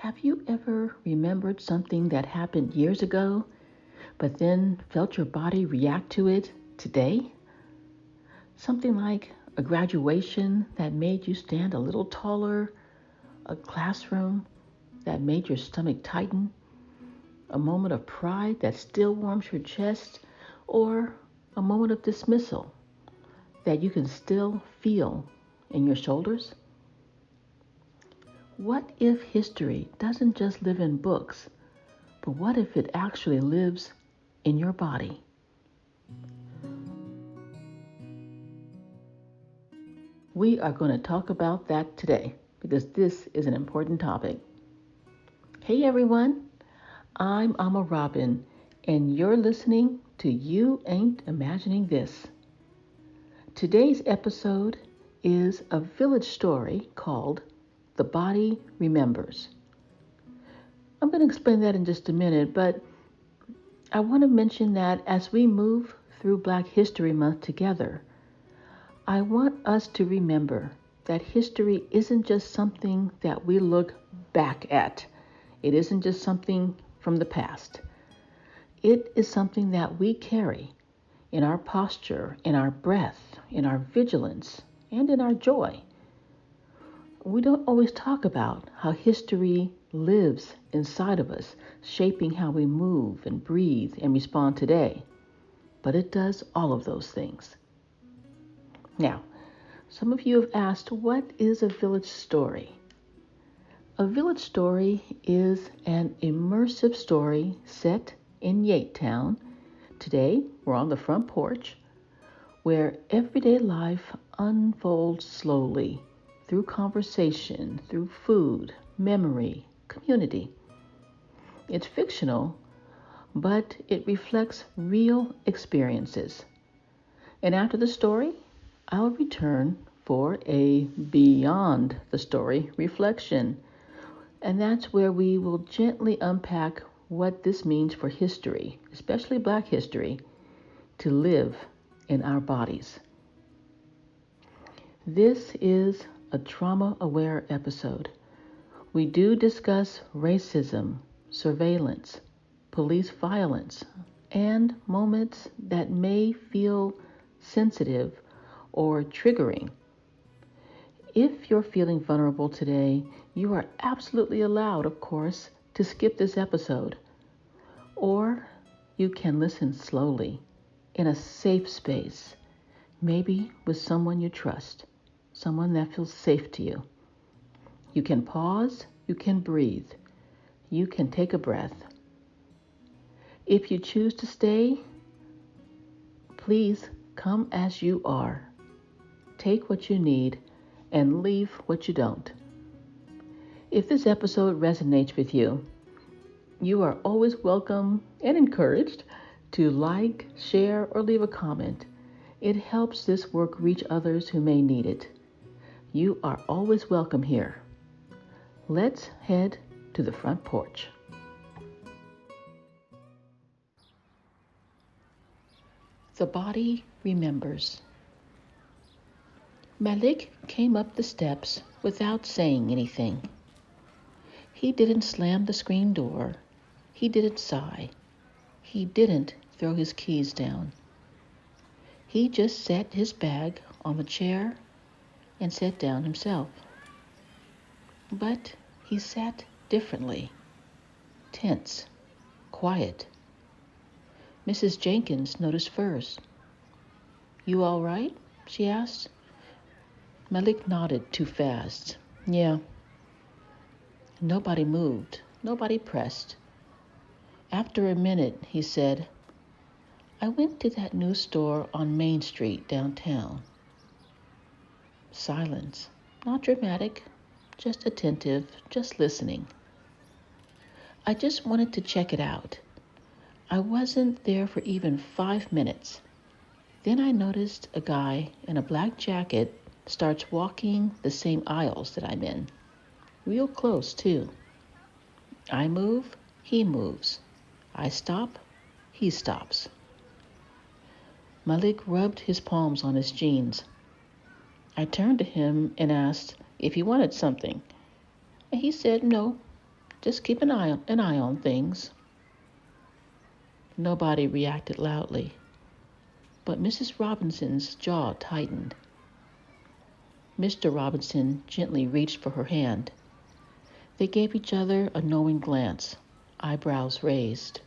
Have you ever remembered something that happened years ago, but then felt your body react to it today? Something like a graduation that made you stand a little taller, a classroom that made your stomach tighten, a moment of pride that still warms your chest, or a moment of dismissal that you can still feel in your shoulders? What if history doesn't just live in books, but what if it actually lives in your body? We are going to talk about that today because this is an important topic. Hey everyone, I'm Amma Robin, and you're listening to You Ain't Imagining This. Today's episode is a village story called The Body Remembers. I'm going to explain that in just a minute, but I want to mention that as we move through Black History Month together, I want us to remember that history isn't just something that we look back at. It isn't just something from the past. It is something that we carry in our posture, in our breath, in our vigilance, and in our joy. We don't always talk about how history lives inside of us, shaping how we move and breathe and respond today. But it does all of those things. Now, some of you have asked, what is a village story? A village story is an immersive story set in YAIT Town. Today, we're on the front porch, where everyday life unfolds slowly through conversation, through food, memory, community. It's fictional, but it reflects real experiences. And after the story, I'll return for a beyond the story reflection. And that's where we will gently unpack what this means for history, especially Black history, to live in our bodies. This is a trauma-aware episode. We do discuss racism, surveillance, police violence, and moments that may feel sensitive or triggering. If you're feeling vulnerable today, you are absolutely allowed, of course, to skip this episode. Or you can listen slowly, in a safe space, maybe with someone you trust, someone that feels safe to you. You can pause, you can breathe, you can take a breath. If you choose to stay, please come as you are. Take what you need and leave what you don't. If this episode resonates with you, you are always welcome and encouraged to like, share, or leave a comment. It helps this work reach others who may need it. You are always welcome here. Let's head to the front porch. The body remembers. Malik came up the steps without saying anything. He didn't slam the screen door. He didn't sigh. He didn't throw his keys down. He just set his bag on the chair and sat down himself. But he sat differently, tense, quiet. Mrs. Jenkins noticed first. "You all right?" she asked. Malik nodded too fast. "Yeah." Nobody moved. Nobody pressed. After a minute, he said, "I went to that new store on Main Street downtown." Silence. Not dramatic, just attentive, just listening. "I just wanted to check it out. I wasn't there for even 5 minutes. Then I noticed a guy in a black jacket starts walking the same aisles that I'm in. Real close, too. I move, he moves. I stop, he stops." Malik rubbed his palms on his jeans. I turned to him and asked if he wanted something. And he said no, Just keep an eye on things." Nobody reacted loudly, but Mrs. Robinson's jaw tightened. Mr. Robinson gently reached for her hand. They gave each other a knowing glance, eyebrows raised.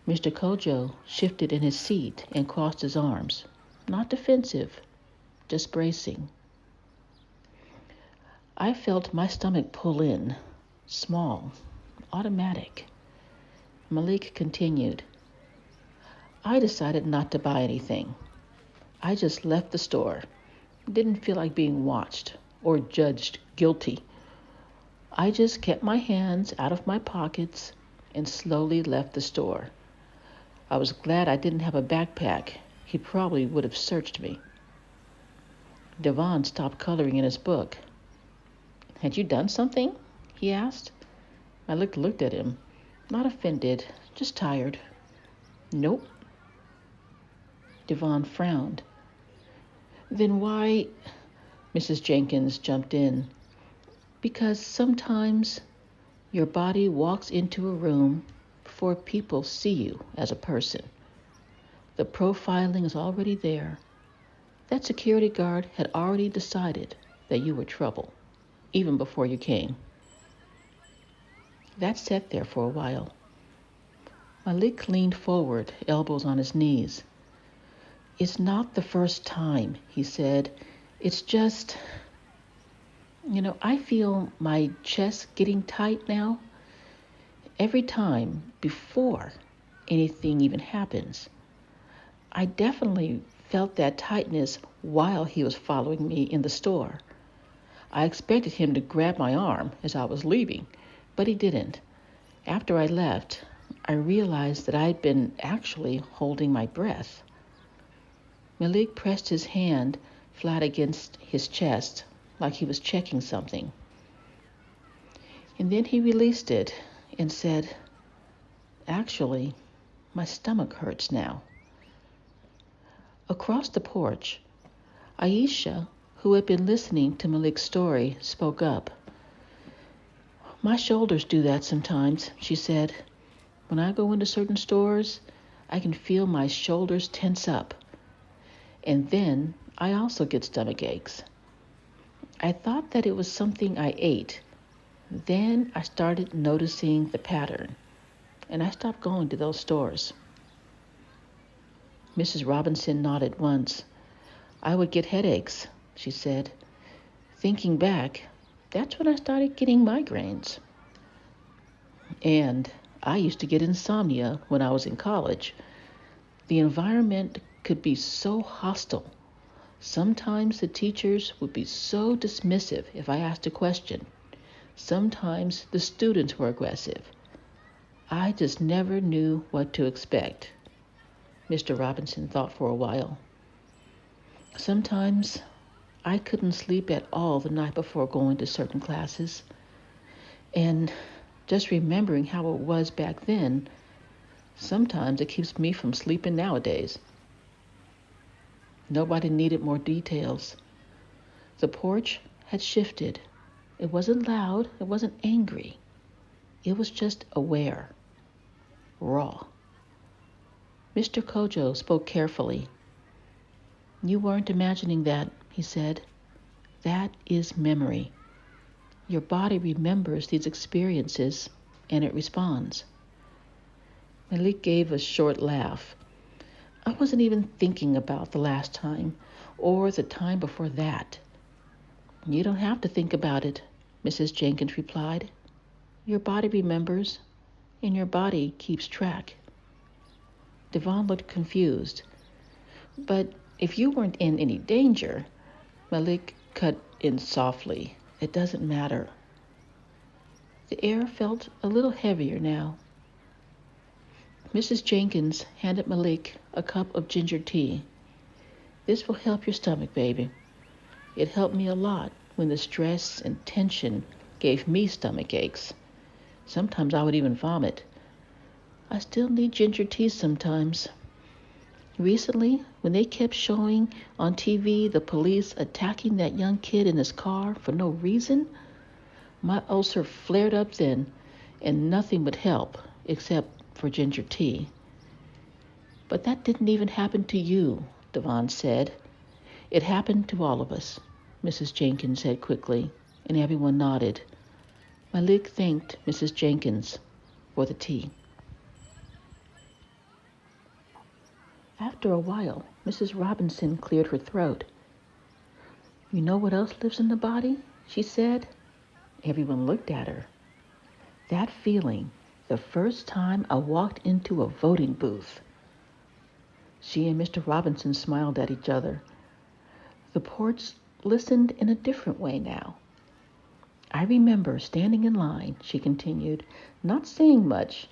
Mr. Kojo shifted in his seat and crossed his arms, not defensive, just bracing. I felt my stomach pull in, small, automatic. Malik continued. "I decided not to buy anything. I just left the store. Didn't feel like being watched or judged guilty. I just kept my hands out of my pockets and slowly left the store. I was glad I didn't have a backpack. He probably would have searched me." Devon stopped coloring in his book. "Had you done something?" he asked. Malik looked at him, not offended, just tired. "Nope." Devon frowned. "Then why—" Mrs. Jenkins jumped in. "Because sometimes your body walks into a room before people see you as a person. The profiling is already there. That security guard had already decided that you were trouble, even before you came." That sat there for a while. Malik leaned forward, elbows on his knees. "It's not the first time," he said. "It's just, I feel my chest getting tight now. Every time before anything even happens. I definitely felt that tightness while he was following me in the store. I expected him to grab my arm as I was leaving, but he didn't. After I left, I realized that I'd been actually holding my breath." Malik pressed his hand flat against his chest, like he was checking something. And then he released it and said, "Actually, my stomach hurts now." Across the porch, Aisha, who had been listening to Malik's story, spoke up. "My shoulders do that sometimes," she said. "When I go into certain stores, I can feel my shoulders tense up. And then I also get stomach aches. I thought that it was something I ate. Then I started noticing the pattern, and I stopped going to those stores." Mrs. Robinson nodded once. "I would get headaches," she said. "Thinking back, that's when I started getting migraines. And I used to get insomnia when I was in college. The environment could be so hostile. Sometimes the teachers would be so dismissive if I asked a question. Sometimes the students were aggressive. I just never knew what to expect." Mr. Robinson thought for a while. "Sometimes I couldn't sleep at all the night before going to certain classes. And just remembering how it was back then, sometimes it keeps me from sleeping nowadays." Nobody needed more details. The porch had shifted. It wasn't loud, it wasn't angry. It was just aware, raw. Mr. Kojo spoke carefully. "You weren't imagining that," he said. "That is memory. Your body remembers these experiences and it responds." Malik gave a short laugh. "I wasn't even thinking about the last time or the time before that." "You don't have to think about it," Mrs. Jenkins replied. "Your body remembers, and your body keeps track." Devon looked confused. "But if you weren't in any danger," Malik cut in softly, "it doesn't matter." The air felt a little heavier now. Mrs. Jenkins handed Malik a cup of ginger tea. "This will help your stomach, baby. It helped me a lot when the stress and tension gave me stomach aches. Sometimes I would even vomit. I still need ginger tea sometimes. Recently, when they kept showing on TV the police attacking that young kid in his car for no reason, My ulcer flared up then, and nothing would help except for ginger tea. But that didn't even happen to you, Devon said. It happened to all of us, Mrs. Jenkins said quickly, and everyone nodded. Malik thanked Mrs. Jenkins for the tea. After a while, Mrs. Robinson cleared her throat. You know what else lives in the body? She said. Everyone looked at her. That feeling, the first time I walked into a voting booth. She and Mr. Robinson smiled at each other. The Porch listened in a different way now. I remember standing in line, she continued, not saying much,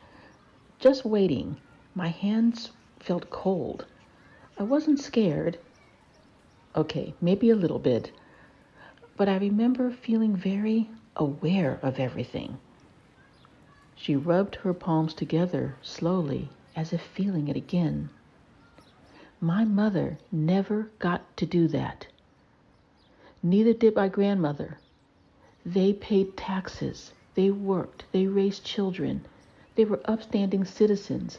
just waiting. My hands felt cold. I wasn't scared. Okay, maybe a little bit. But I remember feeling very aware of everything. She rubbed her palms together slowly, as if feeling it again. My mother never got to do that. Neither did my grandmother. They paid taxes, they worked, they raised children, they were upstanding citizens,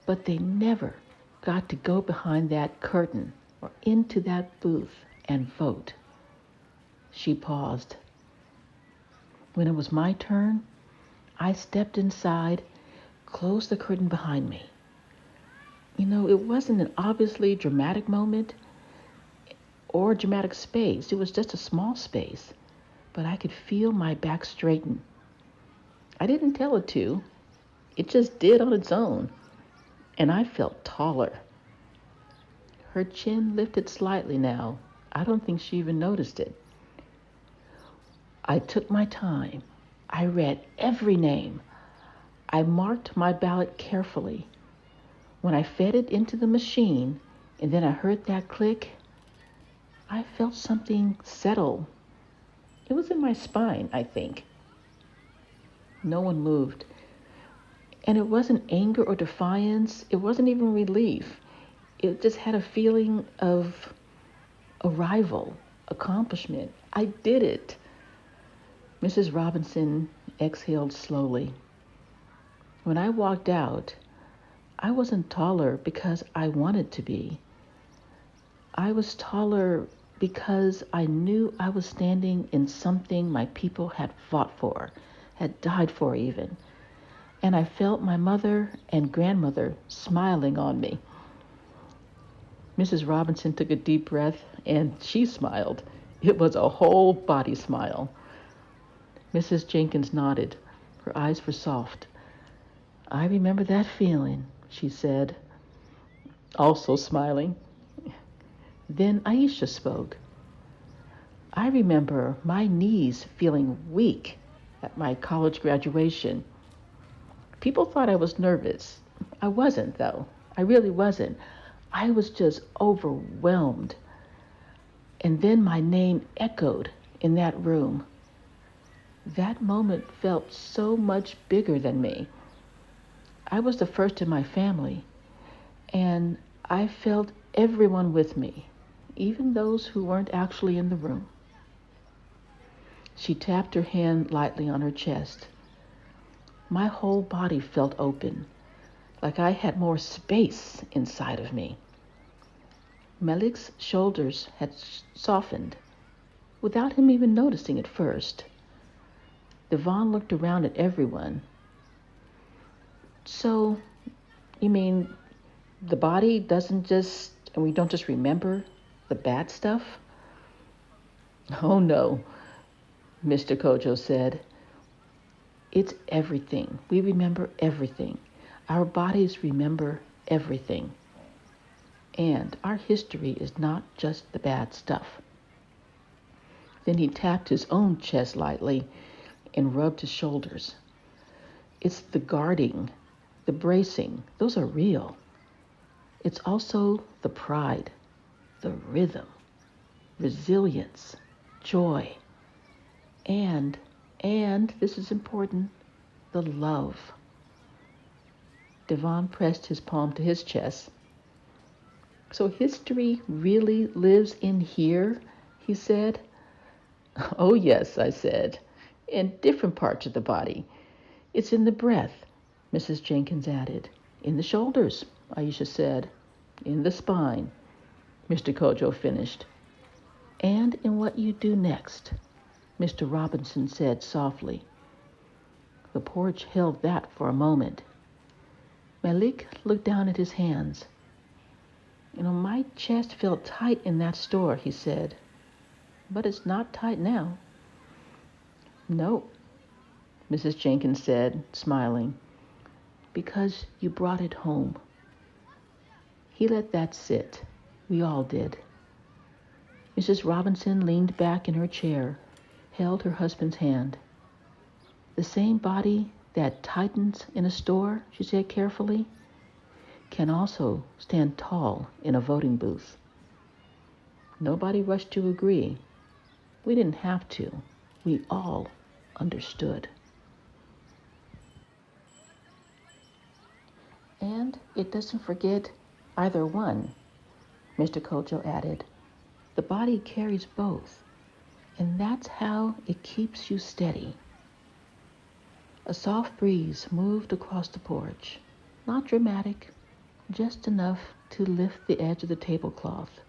but they never got to go behind that curtain or into that booth and vote. She paused. When it was my turn, I stepped inside, closed the curtain behind me. It wasn't an obviously dramatic moment or a dramatic space. It was just a small space, but I could feel my back straighten. I didn't tell it to. It just did on its own, and I felt taller. Her chin lifted slightly now. I don't think she even noticed it. I took my time. I read every name. I marked my ballot carefully. When I fed it into the machine, and then I heard that click, I felt something settle. It was in my spine, I think. No one moved. And it wasn't anger or defiance. It wasn't even relief. It just had a feeling of arrival, accomplishment. I did it. Mrs. Robinson exhaled slowly. When I walked out, I wasn't taller because I wanted to be. I was taller because I knew I was standing in something my people had fought for, had died for even. And I felt my mother and grandmother smiling on me. Mrs. Robinson took a deep breath and she smiled. It was a whole body smile. Mrs. Jenkins nodded. Her eyes were soft. I remember that feeling, she said, also smiling. Then Aisha spoke. I remember my knees feeling weak at my college graduation. People thought I was nervous. I wasn't, though. I really wasn't. I was just overwhelmed. And then my name echoed in that room. That moment felt so much bigger than me. I was the first in my family, and I felt everyone with me, even those who weren't actually in the room. She tapped her hand lightly on her chest. My whole body felt open, like I had more space inside of me. Malik's shoulders had softened, without him even noticing at first. Devon looked around at everyone. So, you mean the body and we don't just remember the bad stuff? Oh no, Mr. Kojo said. It's everything. We remember everything. Our bodies remember everything. And our history is not just the bad stuff. Then he tapped his own chest lightly and rubbed his shoulders. It's the guarding, the bracing. Those are real. It's also the pride, the rhythm, resilience, joy, and this is important, the love. Devon pressed his palm to his chest. So history really lives in here, he said. Oh yes, I said. in different parts of the body. It's in the breath, Mrs. Jenkins added. In the shoulders, Aisha said. In the spine, Mr. Kojo finished. And in what you do next, Mr. Robinson said softly. The porch held that for a moment. Malik looked down at his hands. My chest felt tight in that store, he said. But it's not tight now. No, Mrs. Jenkins said, smiling. Because you brought it home. He let that sit. We all did. Mrs. Robinson leaned back in her chair, held her husband's hand. The same body that tightens in a store, she said carefully, can also stand tall in a voting booth. Nobody rushed to agree. We didn't have to. We all understood. And it doesn't forget either one, Mr. Kojo added. The body carries both, and that's how it keeps you steady. A soft breeze moved across the porch, not dramatic, just enough to lift the edge of the tablecloth.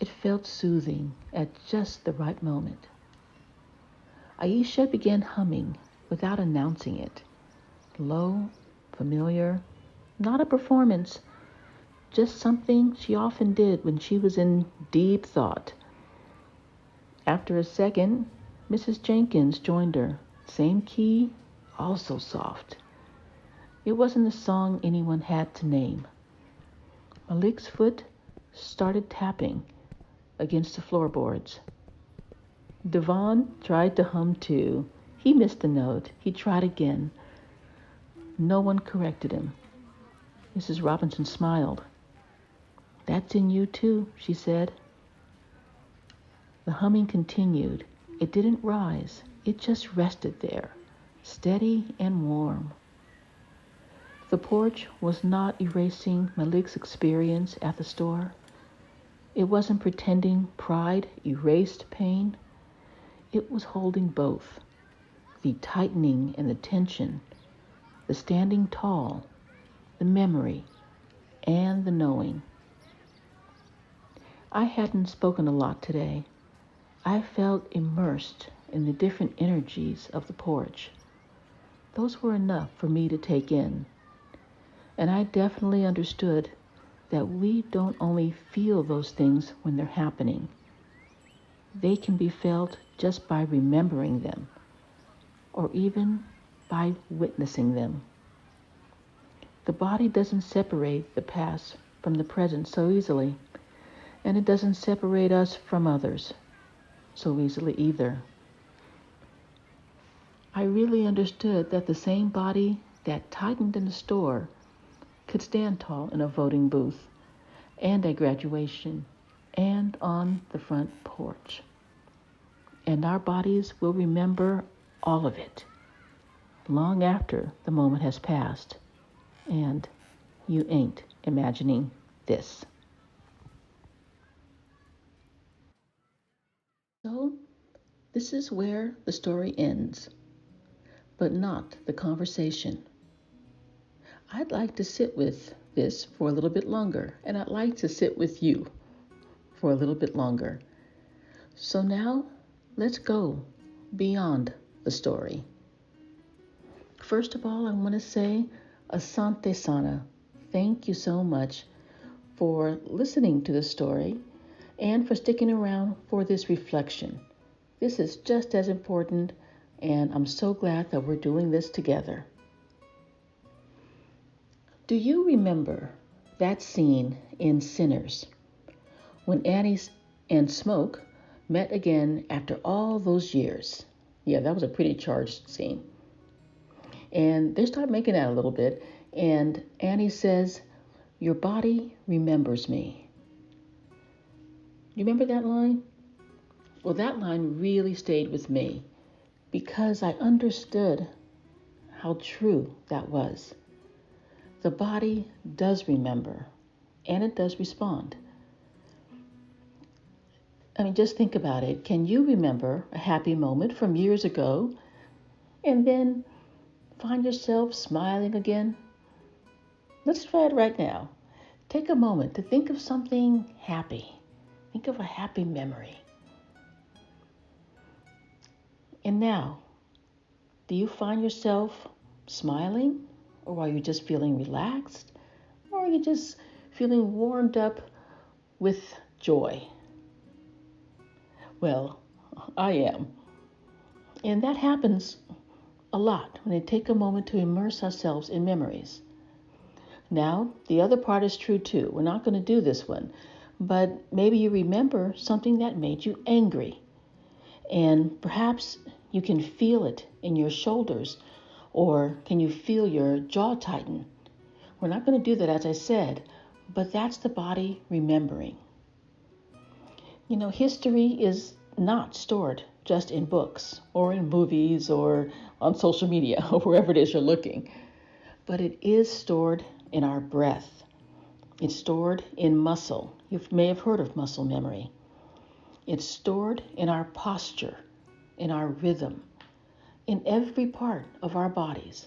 It felt soothing at just the right moment. Aisha began humming without announcing it. Low, familiar, not a performance, just something she often did when she was in deep thought. After a second, Mrs. Jenkins joined her. Same key, also soft. It wasn't a song anyone had to name. Malik's foot started tapping against the floorboards. Devon tried to hum too. He missed a note. He tried again. No one corrected him. Mrs. Robinson smiled. That's in you too, she said. The humming continued. It didn't rise. It just rested there, steady and warm. The porch was not erasing Malik's experience at the store. It wasn't pretending pride erased pain. It was holding both, the tightening and the tension, the standing tall, the memory, and the knowing. I hadn't spoken a lot today. I felt immersed in the different energies of the porch. Those were enough for me to take in. And I definitely understood that we don't only feel those things when they're happening. They can be felt just by remembering them, or even by witnessing them. The body doesn't separate the past from the present so easily, and it doesn't separate us from others so easily either. I really understood that the same body that tightened in the store could stand tall in a voting booth, and at graduation, and on the front porch. And our bodies will remember all of it, long after the moment has passed, and you ain't imagining this. So, this is where the story ends, but not the conversation. I'd like to sit with this for a little bit longer, and I'd like to sit with you for a little bit longer. So now, let's go beyond the story. First of all, I want to say Asante Sana. Thank you so much for listening to the story and for sticking around for this reflection. This is just as important, and I'm so glad that we're doing this together. Do you remember that scene in Sinners when Annie and Smoke met again after all those years? Yeah, that was a pretty charged scene. And they start making out a little bit, and Annie says, "Your body remembers me." You remember that line? Well, that line really stayed with me because I understood how true that was. The body does remember, and it does respond. I mean, just think about it. Can you remember a happy moment from years ago and then find yourself smiling again? Let's try it right now. Take a moment to think of something happy. Think of a happy memory. And now, do you find yourself smiling? Or are you just feeling relaxed? Or are you just feeling warmed up with joy? Well, I am. And that happens a lot when we take a moment to immerse ourselves in memories. Now, the other part is true too. We're not going to do this one, but maybe you remember something that made you angry. And perhaps you can feel it in your shoulders, or can you feel your jaw tighten? We're not going to do that, as I said, but that's the body remembering. You know, history is not stored just in books or in movies or on social media or wherever it is you're looking, but it is stored in our breath. It's stored in muscle. You may have heard of muscle memory. It's stored in our posture, in our rhythm, in every part of our bodies.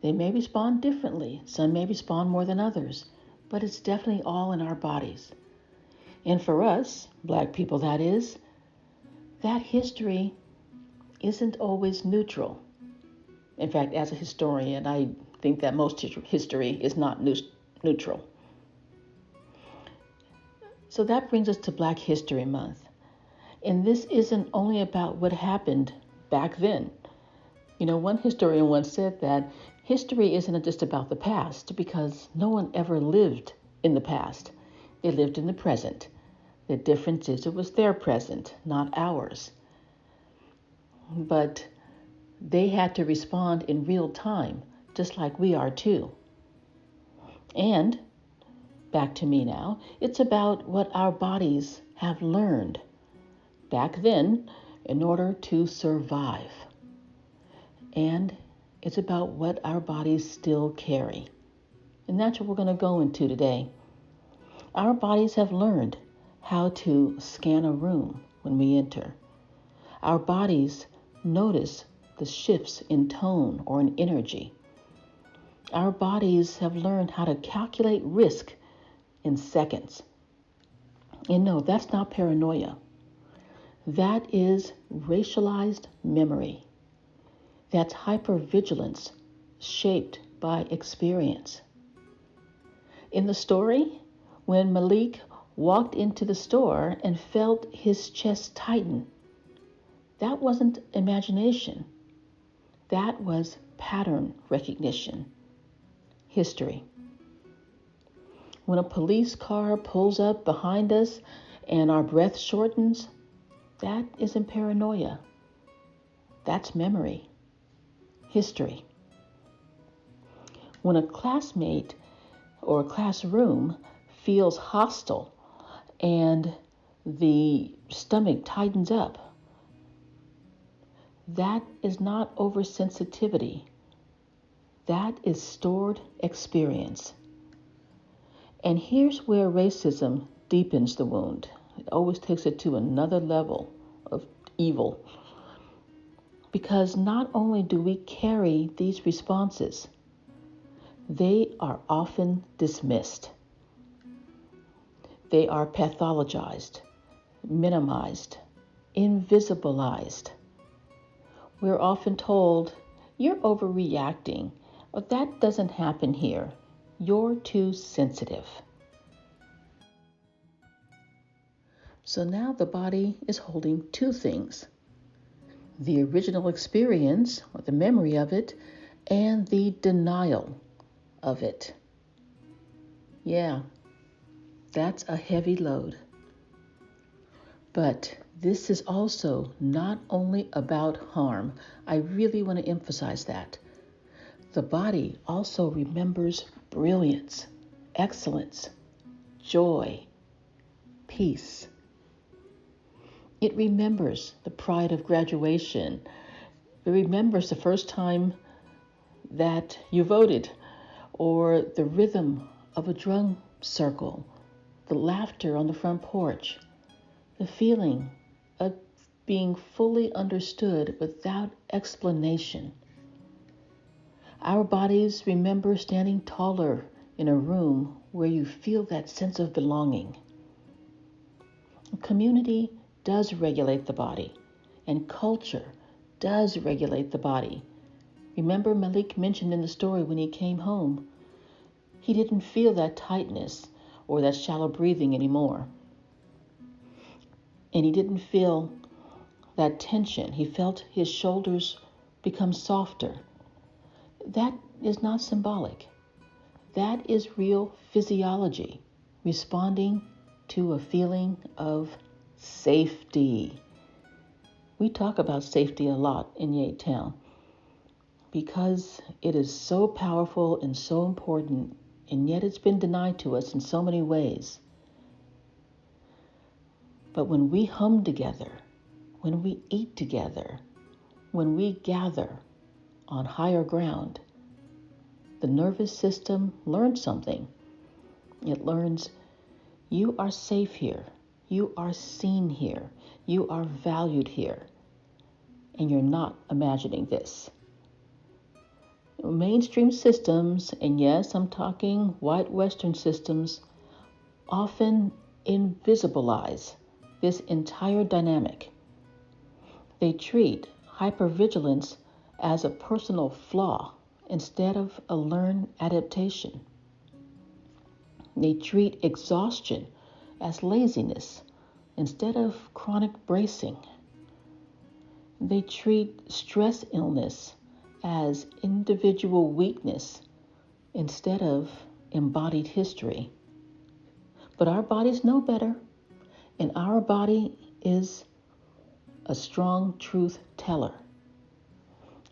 They may respond differently. Some may respond more than others, but it's definitely all in our bodies. And for us, Black people that is, that history isn't always neutral. In fact, as a historian, I think that most history is not neutral. So that brings us to Black History Month. And this isn't only about what happened back then. You know, one historian once said that history isn't just about the past because no one ever lived in the past. They lived in the present. The difference is it was their present, not ours. But they had to respond in real time, just like we are too. And, back to me now, it's about what our bodies have learned back then in order to survive. And it's about what our bodies still carry. And that's what we're going to go into today. Our bodies have learned how to scan a room when we enter. Our bodies notice the shifts in tone or in energy. Our bodies have learned how to calculate risk in seconds. And no, that's not paranoia. That is racialized memory. That's hypervigilance shaped by experience. In the story, when Malik walked into the store and felt his chest tighten, that wasn't imagination. That was pattern recognition. History. When a police car pulls up behind us and our breath shortens, that isn't paranoia. That's memory. History. When a classmate or a classroom feels hostile and the stomach tightens up, that is not oversensitivity. That is stored experience. And here's where racism deepens the wound. It always takes it to another level of evil. Because not only do we carry these responses, they are often dismissed. They are pathologized, minimized, invisibilized. We're often told, you're overreacting, or that doesn't happen here. You're too sensitive. So now the body is holding two things: the original experience, or the memory of it, and the denial of it. Yeah, that's a heavy load. But this is also not only about harm. I really want to emphasize that. The body also remembers brilliance, excellence, joy, peace. It remembers the pride of graduation. It remembers the first time that you voted, or the rhythm of a drum circle, the laughter on the front porch. The feeling of being fully understood without explanation. Our bodies remember standing taller in a room where you feel that sense of belonging. Community does regulate the body, and culture does regulate the body. Remember, Malik mentioned in the story when he came home, he didn't feel that tightness or that shallow breathing anymore. And he didn't feel that tension. He felt his shoulders become softer. That is not symbolic. That is real physiology responding to a feeling of safety. We talk about safety a lot in YAIT Town because it is so powerful and so important, and yet it's been denied to us in so many ways. But when we hum together, when we eat together, when we gather on higher ground, the nervous system learns something. It learns you are safe here, you are seen here, you are valued here, and you're not imagining this. Mainstream systems, and yes, I'm talking white Western systems, often invisibilize this entire dynamic. They treat hypervigilance as a personal flaw instead of a learned adaptation. They treat exhaustion as laziness instead of chronic bracing. They treat stress illness as individual weakness instead of embodied history. But our bodies know better, and our body is a strong truth teller.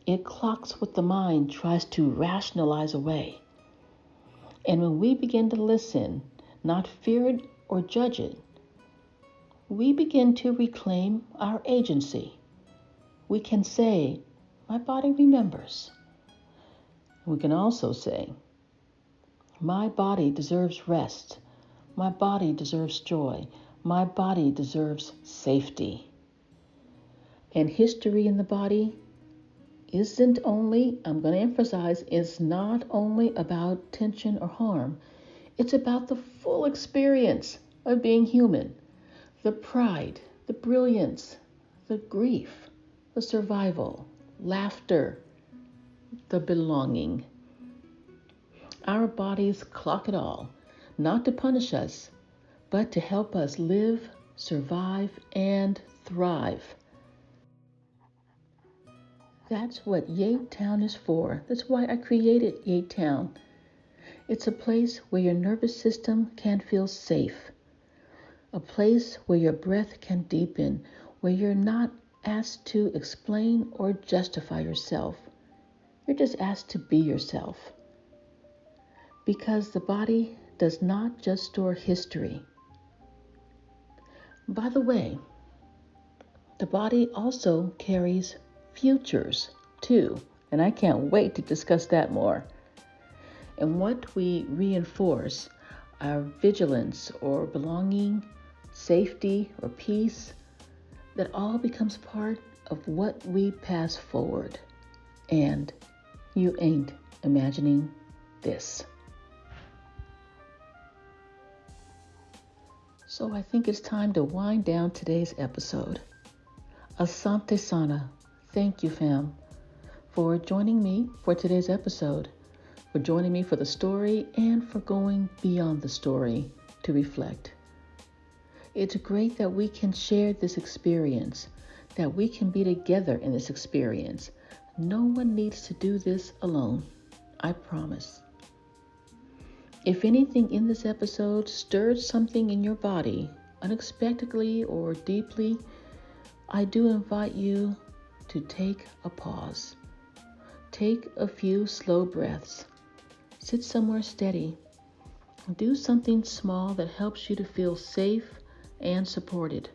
It clocks what the mind tries to rationalize away. And when we begin to listen, not fear it or judge it, we begin to reclaim our agency. We can say, my body remembers. We can also say, my body deserves rest. My body deserves joy. My body deserves safety. And history in the body isn't only, I'm going to emphasize, it's not only about tension or harm. It's about the full experience of being human. The pride, the brilliance, the grief, the survival, laughter, the belonging. Our bodies clock it all, not to punish us, but to help us live, survive, and thrive. That's what YAIT Town is for. That's why I created YAIT Town. It's a place where your nervous system can feel safe, a place where your breath can deepen, where you're not asked to explain or justify yourself. You're just asked to be yourself. Because the body does not just store history. By the way, the body also carries futures too, and I can't wait to discuss that more. And what we reinforce, our vigilance or belonging, safety or peace, that all becomes part of what we pass forward. And you ain't imagining this. So I think it's time to wind down today's episode. Asante Sana. Thank you, fam, for joining me for today's episode, for joining me for the story, and for going beyond the story to reflect. It's great that we can share this experience, that we can be together in this experience. No one needs to do this alone, I promise. If anything in this episode stirred something in your body, unexpectedly or deeply, I do invite you to take a pause. Take a few slow breaths. Sit somewhere steady. Do something small that helps you to feel safe and supported.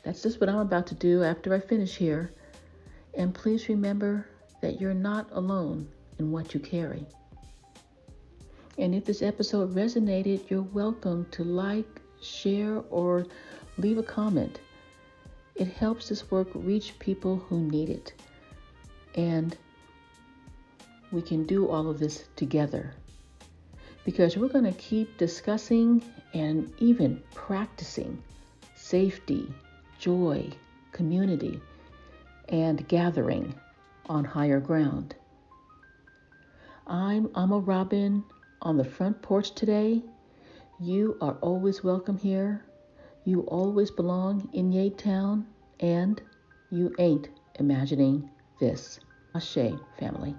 That's just what I'm about to do after I finish here. And please remember that you're not alone in what you carry. And if this episode resonated, you're welcome to like, share, or leave a comment. It helps this work reach people who need it. And we can do all of this together, because we're going to keep discussing and even practicing safety, joy, community, and gathering on higher ground. I'm Amma Robin on the front porch today. You are always welcome here. You always belong in YAIT Town, and you ain't imagining this. Ashe, family.